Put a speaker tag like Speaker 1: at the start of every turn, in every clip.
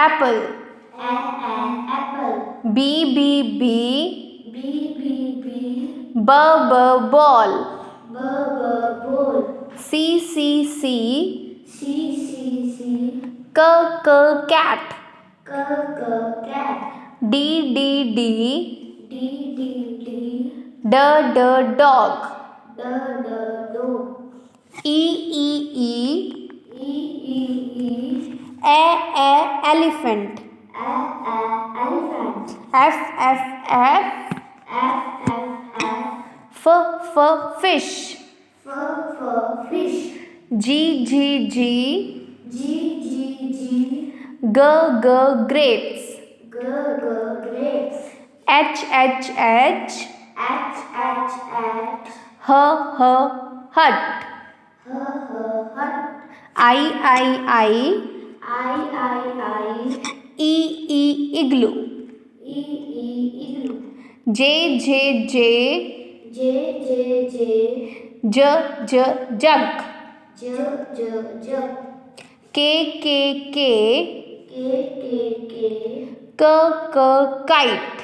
Speaker 1: apple. B ball. C cat. D dog. E elephant. F fish. G grapes. H hut. I igloo. J jug. K kite.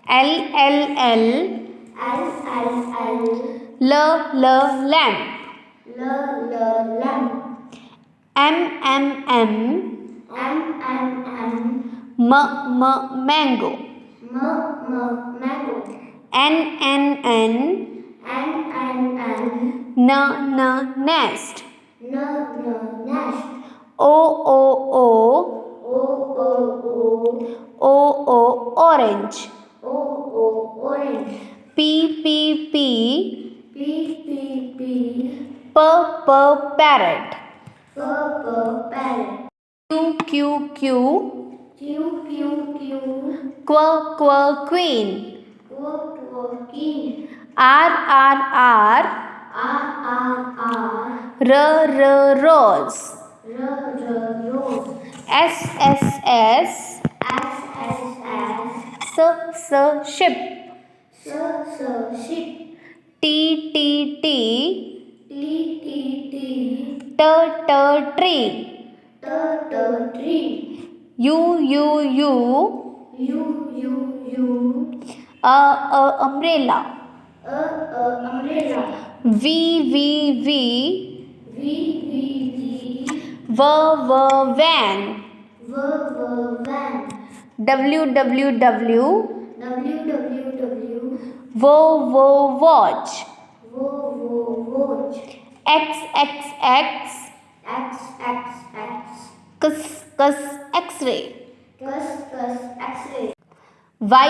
Speaker 1: L lamp. M mango. N nest. O orange. P parrot. Q queen. R rose. S ship. T tree. U umbrella. V van. W watch. X x-ray. Y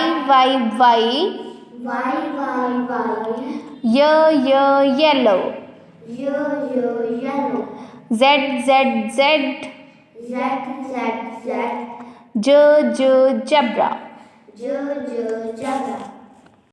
Speaker 1: yellow. Z zebra.